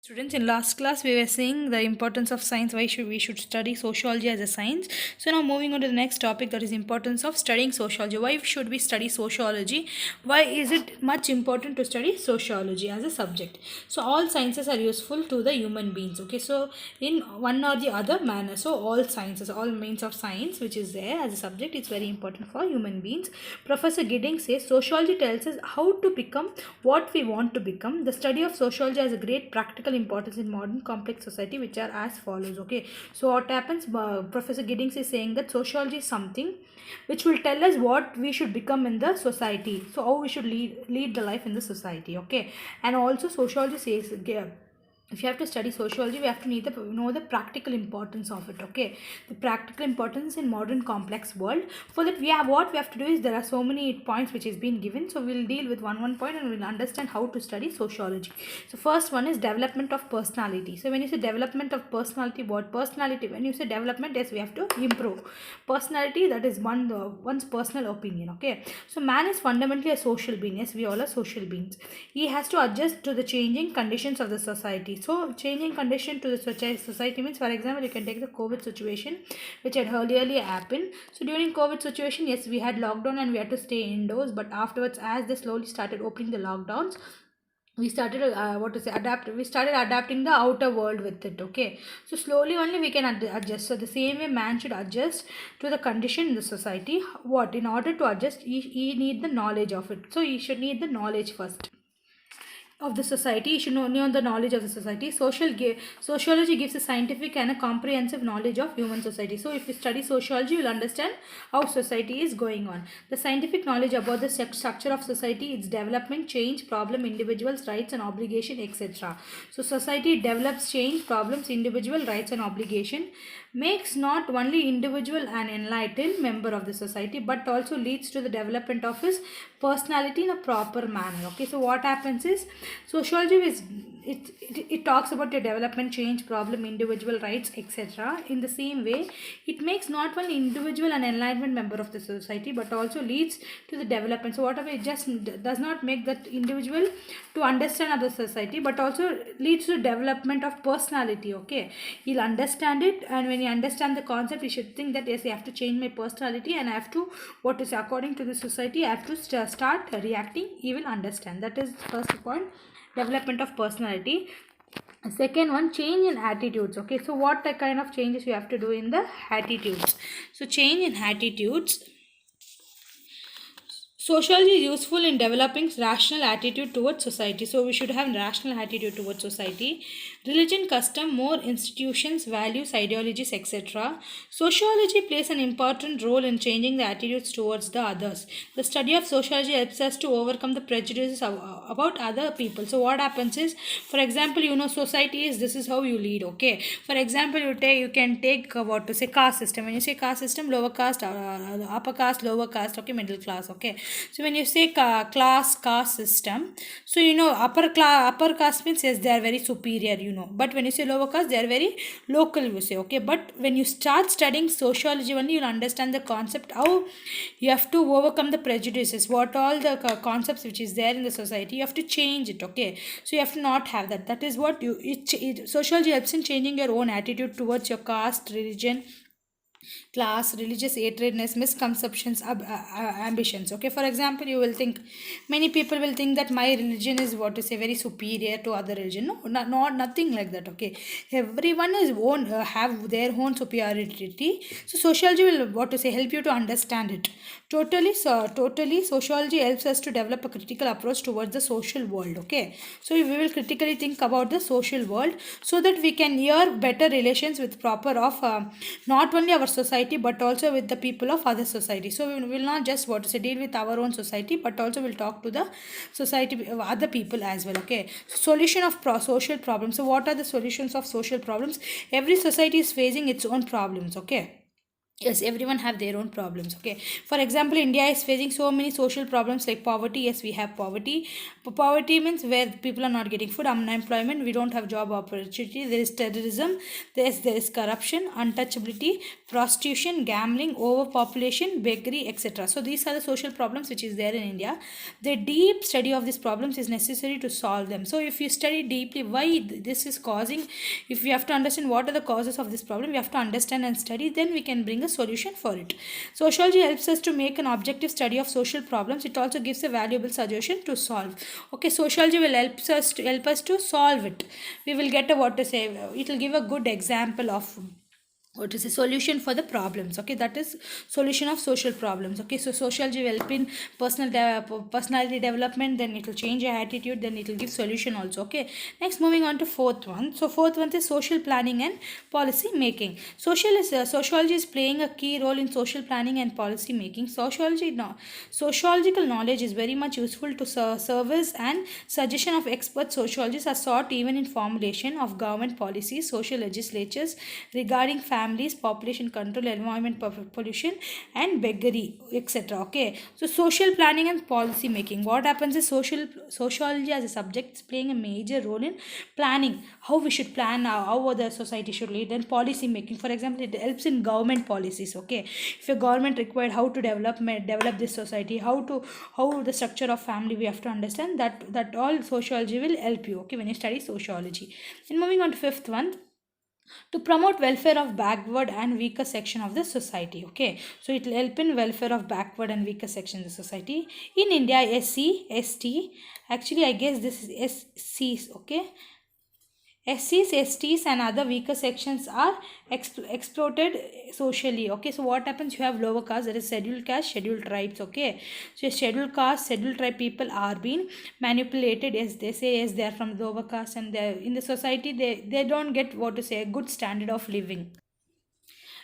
Students, in last class we were seeing the importance of science, why should we should study sociology as a science. So now moving on to the next topic, that is importance of studying sociology. Why should we study sociology? Why is it much important to study sociology as a subject? So all sciences are useful to the human beings. Okay, so in one or the other manner. So all sciences, all means of science which is there as a subject, it's very important for human beings. Professor Gidding says sociology tells us how to become what we want to become. The study of sociology has a great practical importance in modern complex society, which are as follows. Okay, so what happens? Professor Giddings is saying that sociology is something which will tell us what we should become in the society. So how we should lead the life in the society. Okay, and also sociology says, if you have to study sociology, we have to know the practical importance of it. Okay, the practical importance in modern complex world. For that, we have to do is, there are so many points which is being given, so we'll deal with one point and we'll understand how to study sociology. So first one is development of personality. So when you say development of personality, what personality? When you say development, yes, we have to improve personality. That is one's personal opinion. Okay, so man is fundamentally a social being. Yes, we all are social beings. He has to adjust to the changing conditions of the society. So changing condition to the society means, for example, you can take the COVID situation which had earlier happened. So during COVID situation, yes, we had lockdown and we had to stay indoors, but afterwards, as they slowly started opening the lockdowns, we started we started adapting the outer world with it. Okay, so slowly only we can adjust. So the same way man should adjust to the condition in the society. What, in order to adjust, he need the knowledge of it. So he should need the knowledge first of the society. You should know the knowledge of the society. Sociology gives a scientific and a comprehensive knowledge of human society. So if you study sociology, you will understand how society is going on. The scientific knowledge about the structure of society, its development, change, problem, individuals, rights and obligation, etc. So society develops, change, problems, individual rights and obligation, makes not only individual an enlightened member of the society, but also leads to the development of his personality in a proper manner. Okay, so what happens is, sociology is, it talks about your development, change, problem, individual rights, etc. In the same way, it makes not only individual an enlightenment member of the society, but also leads to the development. So whatever, it just does not make that individual to understand other society, but also leads to development of personality. Okay, he'll understand it, and when you understand the concept, you should think that, yes, I have to change my personality and I have to, what is according to the society, I have to start reacting. He will understand. That is first point, development of personality. Second one, change in attitudes. Okay, so what the kind of changes you have to do in the attitudes? So change in attitudes, sociology is useful in developing rational attitude towards society. So we should have rational attitude towards society. Religion, custom, more institutions, values, ideologies, etc. Sociology plays an important role in changing the attitudes towards the others. The study of sociology helps us to overcome the prejudices about other people. So what happens is, for example, society is, this is how you lead. Okay, for example, you can take what to say, caste system. When you say caste system, lower caste, upper caste, lower caste, okay, middle class. Okay, so when you say caste system, so upper caste means, yes, they are very superior, but when you say lower caste, they are very local, you say. Okay, but when you start studying sociology only, you'll understand the concept, how you have to overcome the prejudices, what all the concepts which is there in the society, you have to change it. Okay, so you have to not have that. That is what sociology helps in changing your own attitude towards your caste, religion, class, religious hatredness, misconceptions, ambitions. Okay, for example, you will think, many people will think that my religion is, what to say, very superior to other religion. No, not nothing like that. Okay, everyone is own have their own superiority. So sociology will, what to say, help you to understand it. Totally, sociology helps us to develop a critical approach towards the social world. Okay, so we will critically think about the social world, so that we can hear better relations with proper of not only our society, but also with the people of other society. So we will not just, what to say, deal with our own society, but also will talk to the society, other people as well. Okay, solution of social problems. So what are the solutions of social problems? Every society is facing its own problems. Okay, Yes, everyone have their own problems. Okay, for example, India is facing so many social problems like poverty. Yes, we have poverty. Poverty means where people are not getting food, unemployment, we don't have job opportunity, there is terrorism, there is corruption, untouchability, prostitution, gambling, overpopulation, beggary, etc. So these are the social problems which is there in India. The deep study of these problems is necessary to solve them. So if you study deeply why this is causing, if we have to understand what are the causes of this problem, we have to understand and study, then we can bring a solution for it. Sociology helps us to make an objective study of social problems. It also gives a valuable suggestion to solve. Okay, sociology will help us to solve it. We will get a what to say, it will give a good example of what is a solution for the problems. Okay, that is solution of social problems. Okay, so sociology will help in personality development, then it will change your attitude, then it will give solution also. Okay, next moving on to fourth one. So fourth one is social planning and policy making. Sociology is playing a key role in social planning and policy making. Sociological knowledge is very much useful to service and suggestion of expert sociologists are sought even in formulation of government policies, social legislatures regarding families, population control, environment pollution, and beggary, etc. Okay, so social planning and policy making. What happens is sociology as a subject is playing a major role in planning, how we should plan, how the society should lead, and policy making. For example, it helps in government policies. Okay, if a government required how to develop this society, how the structure of family, we have to understand that all sociology will help you. Okay, when you study sociology. And moving on to fifth one, to promote welfare of backward and weaker section of the society. Okay, so it will help in welfare of backward and weaker section of the society. In India, SC, ST, actually I guess this is SCs. Okay, SCs, STs, and other weaker sections are exploited socially. Okay, so what happens? You have lower caste, that is scheduled caste, scheduled tribes. Okay, so scheduled caste, scheduled tribe people are being manipulated. As they say, yes, they are from lower caste, and they in the society they don't get what to say a good standard of living.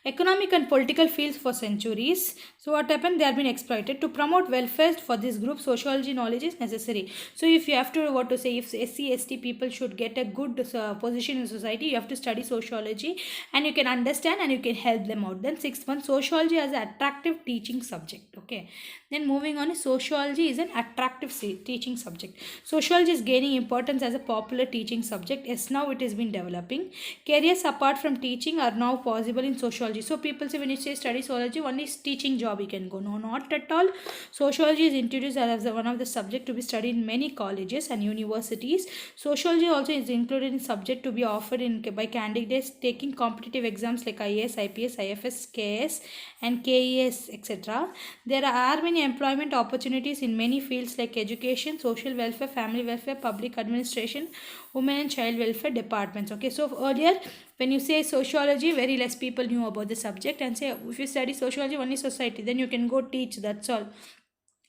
Economic and political fields for centuries. So what happened? They have been exploited. To promote welfare for this group, sociology knowledge is necessary. So if you have to what to say, if SC ST people should get a good position in society, you have to study sociology, and you can understand and you can help them out. Then sixth one, sociology as an attractive teaching subject. Okay. Then moving on, sociology is an attractive teaching subject. Sociology is gaining importance as a popular teaching subject. Yes, now it has been developing. Careers apart from teaching are now possible in sociology. So people say when you say study sociology, only teaching job you can go. No, not at all. Sociology is introduced as one of the subject to be studied in many colleges and universities. Sociology also is included in subject to be offered in by candidates taking competitive exams like IAS, IPS, IFS, KS, and KES, etc. There are many employment opportunities in many fields like education, social welfare, family welfare, public administration, women and child welfare departments. Okay, so earlier when you say sociology, very less people knew about the subject, and say if you study sociology only society, then you can go teach, that's all.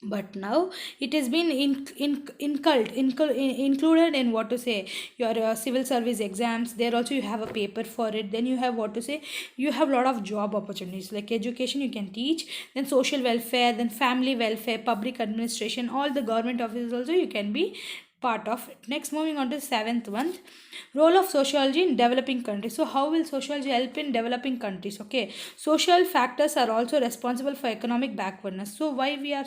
But now it has been included in what to say your civil service exams. There also you have a paper for it. Then you have what to say, you have a lot of job opportunities like education you can teach, then social welfare, then family welfare, public administration, all the government offices also you can be part of it. Next, moving on to seventh one, role of sociology in developing countries. So how will sociology help in developing countries? Okay, social factors are also responsible for economic backwardness. So why we are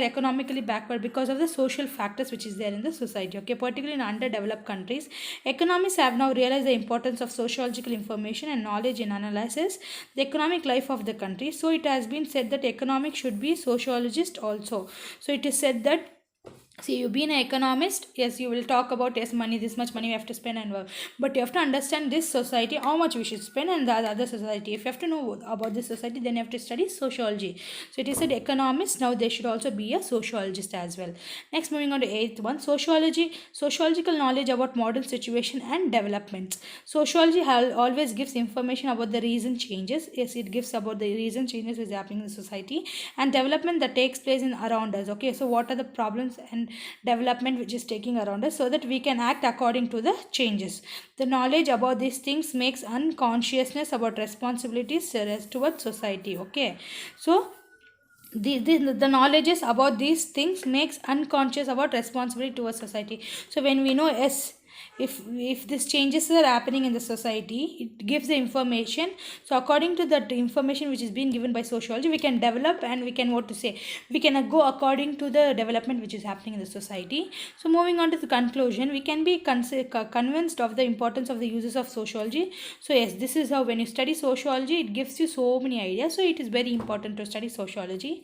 economically backward? Because of the social factors which is there in the society. Okay, particularly in underdeveloped countries, economists have now realized the importance of sociological information and knowledge in analysis the economic life of the country. So it has been said that economics should be sociologist also. So it is said that, see, you being an economist, yes, you will talk about yes money, this much money we have to spend and work, but you have to understand this society how much we should spend, and the other society, if you have to know about this society, then you have to study sociology. So it is said economists now they should also be a sociologist as well. Next, moving on to eighth one, sociological knowledge about modern situation and developments. Sociology always gives information about the recent changes. Yes, it gives about the recent changes which is happening in the society and development that takes place in around us. Okay, so what are the problems and development which is taking around us, so that we can act according to the changes. The knowledge about these things makes unconsciousness about responsibilities towards society. Okay, so the knowledge about these things makes unconscious about responsibility towards society. So when we know yes, if these changes are happening in the society, it gives the information. So according to that information which is being given by sociology, we can develop, and we can, what to say, we can go according to the development which is happening in the society. So moving on to the conclusion, we can be convinced of the importance of the uses of sociology. So yes, this is how, when you study sociology, it gives you so many ideas. So it is very important to study sociology.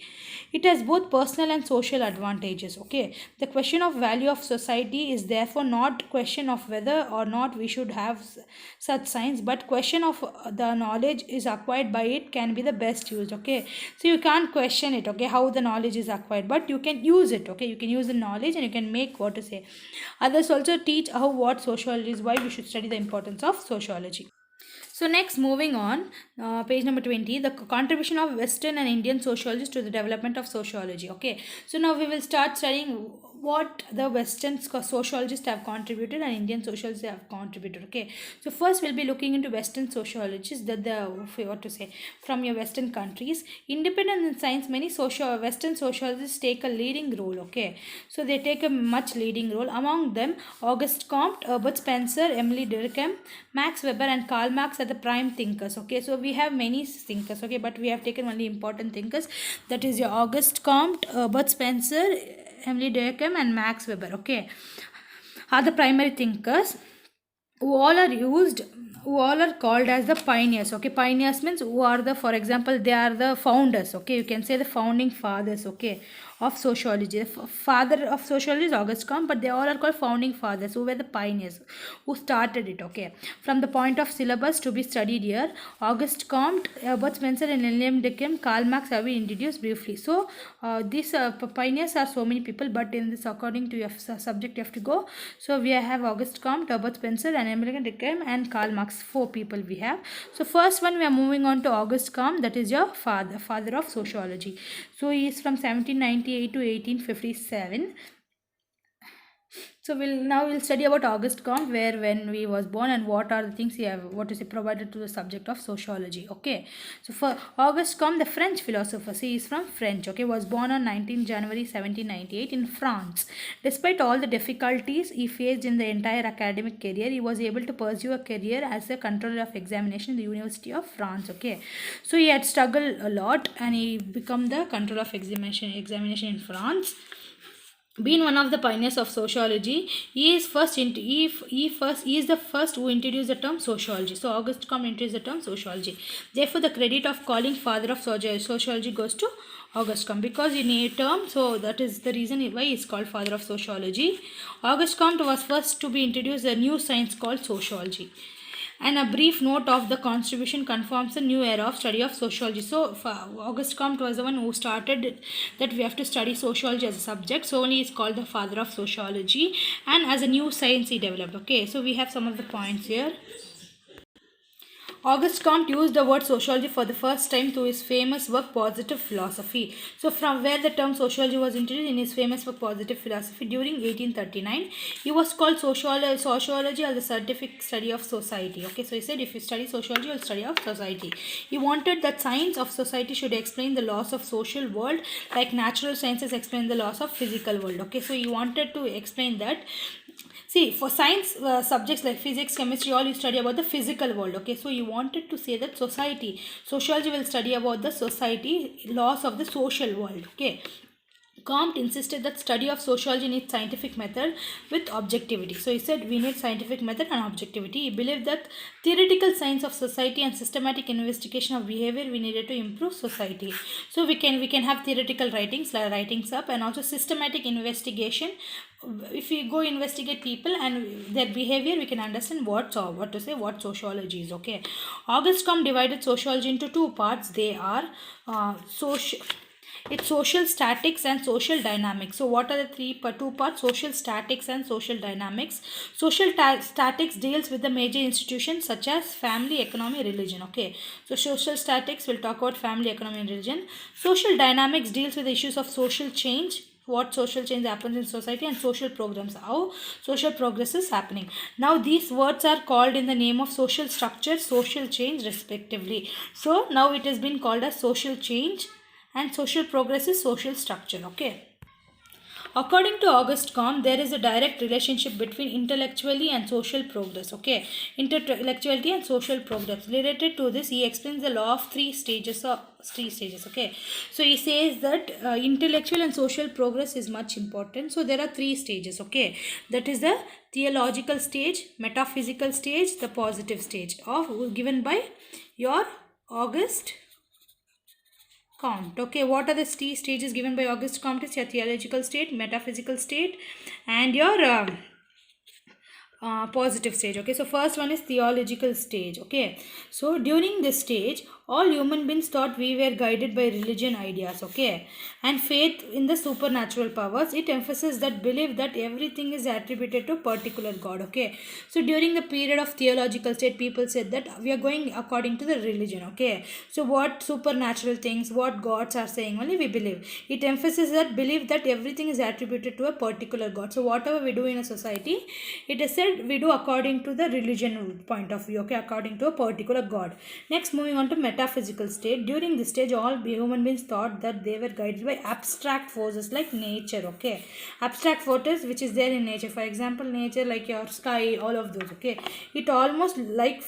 It has both personal and social advantages. Okay, the question of value of society is therefore not question of whether or not we should have such science, but question of the knowledge is acquired by it can be the best used. Okay, so you can't question it, okay, how the knowledge is acquired, but you can use it. Okay, you can use the knowledge and you can make, what to say, others also teach how what sociology is, why we should study the importance of sociology. So next, moving on, page number 20, the contribution of Western and Indian sociologists to the development of sociology. Okay, so now we will start studying what the Western sociologists have contributed and Indian sociologists have contributed. Okay, so first we'll be looking into Western sociologists, that the, what to say, from your Western countries. Independent in science, many Western sociologists take a leading role. Okay, so they take a much leading role. Among them, Auguste Comte, Herbert Spencer, Emily Durkheim, Max Weber, and Karl Marx are the prime thinkers. Okay, so we have many thinkers. Okay, but we have taken only important thinkers. That is your Auguste Comte, Herbert Spencer, Emily Durkheim, and Max Weber. Okay, are the primary thinkers who all are used, who all are called as the pioneers. Okay, pioneers means who are the, for example, they are the founders. Okay, you can say the founding fathers. Okay, of sociology. The father of sociology is Auguste Comte, but they all are called founding fathers, who were the pioneers who started it. Okay, from the point of syllabus to be studied here, Auguste Comte, Herbert Spencer, and Emily Durkheim, Karl Marx have been introduced briefly. So these pioneers are so many people, but in this, according to your subject, you have to go. So we have Auguste Comte, Herbert Spencer, and Emily Durkheim, and Karl Marx. 4 people we have. So first one, we are moving on to Auguste Comte, that is your father of sociology. So he is from 1798 to 1857. So we'll study about Auguste Comte, where, when he was born, and what are the things he have, what is he provided to the subject of sociology. Okay, so for Auguste Comte, the French philosopher, he is from French. Okay, was born on 19 January 1798 in France. Despite all the difficulties he faced in the entire academic career, he was able to pursue a career as a controller of examination in the University of France. Okay, so he had struggled a lot, and he become the controller of examination in France. Being one of the pioneers of sociology, he is the first who introduced the term sociology. So Auguste Comte introduced the term sociology. Therefore, the credit of calling father of sociology goes to Auguste Comte, because in a term, so that is the reason why he is called father of sociology. Auguste Comte was first to be introduced a new science called sociology. And a brief note of the contribution confirms the new era of study of sociology. So Auguste Comte was the one who started that we have to study sociology as a subject. So only is called the father of sociology, and as a new science he developed. Okay, so we have some of the points here. Auguste Comte used the word sociology for the first time through his famous work Positive Philosophy. So from where the term sociology was introduced, in his famous work Positive Philosophy during 1839. He was called sociology as the scientific study of society. Okay, so he said if you study sociology, you'll study of society. He wanted that science of society should explain the laws of social world, like natural sciences explain the laws of physical world. Okay, so he wanted to explain that. See, for science subjects like physics, chemistry, all you study about the physical world. Okay, so you wanted to say that sociology will study about the society, laws of the social world. Okay, Comte insisted that study of sociology needs scientific method with objectivity. So he said we need scientific method and objectivity. He believed that theoretical science of society and systematic investigation of behavior we needed to improve society. So we can have theoretical writings up, and also systematic investigation. If we go investigate people and their behavior, we can understand what sociology is. Okay, Auguste Comte divided sociology into 2 parts. They are it's social statics and social dynamics. So what are the 2 parts? Social statics and social dynamics. Social statics deals with the major institutions such as family, economy, religion. Okay, so social statics will talk about family, economy, and religion. Social dynamics deals with the issues of social change, what social change happens in society, and social programs, how social progress is happening. Now these words are called in the name of social structure, social change respectively. So now it has been called as social change, and social progress is social structure. Okay, According to Auguste Comte, there is a direct relationship between intellectuality and social progress. Okay, intellectuality and social progress. Related to this, he explains the law of three stages. Okay, so he says that intellectual and social progress is much important. So there are three stages. Okay, that is the theological stage, metaphysical stage, the positive stage of given by your Auguste Comte. Okay, what are the stages given by Auguste Comte? Is your theological state, metaphysical state, and your positive stage. Okay, so first one is theological stage. Okay, so during this stage, all human beings thought we were guided by religion ideas. Okay, and faith in the supernatural powers. It emphasizes that belief that everything is attributed to particular God. Okay, so during the period of theological state, people said that we are going according to the religion. Okay, so what supernatural things, what gods are saying, only we believe. It emphasizes that belief that everything is attributed to a particular God. So whatever we do in a society, it is said we do according to the religion point of view. Okay, according to a particular God. Next, moving on to metaphysical state. During this stage, all human beings thought that they were guided by abstract forces like nature. Okay, abstract forces which is there in nature. For example, nature like your sky, all of those. Okay, it almost like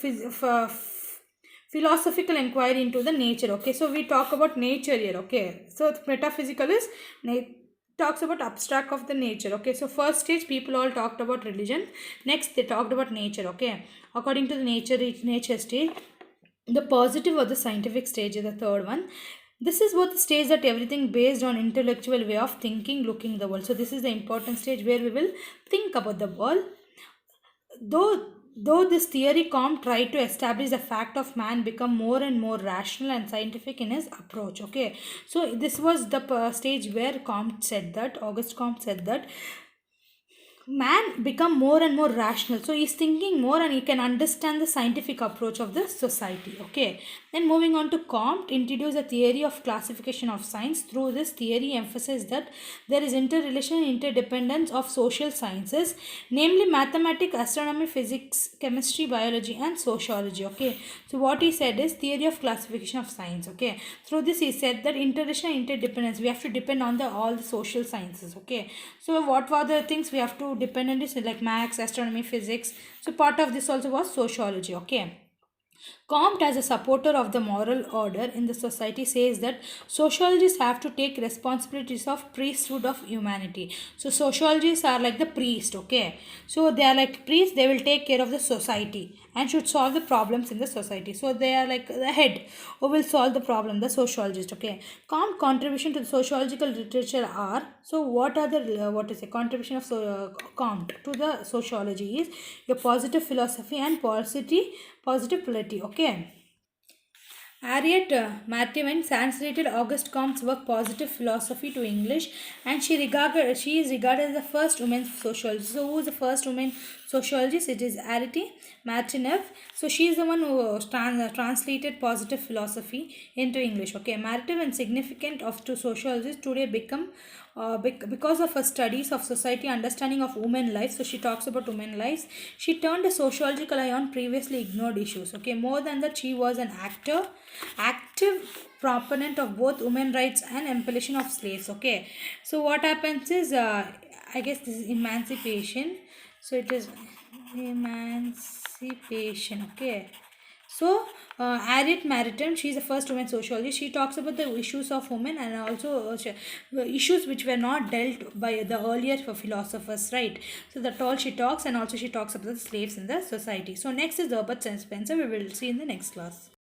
philosophical inquiry into the nature. Okay, so we talk about nature here. Okay, so metaphysical is talks about abstract of the nature. Okay, so first stage people all talked about religion. Next they talked about nature. Okay, according to the nature stage. The positive or the scientific stage is the third one. This is what the stage that everything based on intellectual way of thinking, looking the world. So this is the important stage where we will think about the world. Though this theory Comte tried to establish the fact of man become more and more rational and scientific in his approach. Okay, so this was the stage where Auguste Comte said that man become more and more rational, so he's thinking more and he can understand the scientific approach of the society. Okay, then moving on to Comte introduced a theory of classification of science. Through this theory emphasized that there is interrelation and interdependence of social sciences, namely mathematics, astronomy, physics, chemistry, biology and sociology. Okay, so what he said is theory of classification of science. Okay, through this he said that interrelation and interdependence, we have to depend on the all the social sciences. Okay, so what were the things we have to depend on, is like maths, astronomy, physics. So part of this also was sociology. Okay, Comte, as a supporter of the moral order in the society, says that sociologists have to take responsibilities of priesthood of humanity. So sociologists are like the priest. Okay, so they are like priests. They will take care of the society and should solve the problems in the society. So they are like the head who will solve the problem, the sociologist. Okay, Comte contribution to the sociological literature are, so what are the what is the contribution of Comte to the sociology is a positive philosophy and positive polity. Okay, Harriet Martineau translated Auguste Comte's work Positive Philosophy to English, and she is regarded as the first woman sociologist. So who is the first woman sociologist? It is Harriet Martineau. So she is the one who translated Positive Philosophy into English. Okay, Martineau and significant of to sociologists today become because of her studies of society, understanding of women lives. So she talks about women lives. She turned a sociological eye on previously ignored issues. Okay, more than that, she was an active proponent of both women rights and abolition of slaves. Okay, so what happens is I guess this is emancipation. So it is emancipation. Okay, so, Harriet Martineau, she is the first woman sociologist. She talks about the issues of women and also issues which were not dealt by the earlier philosophers, right? So, that's all she talks, and also she talks about the slaves in the society. So, next is Herbert Spencer. We will see in the next class.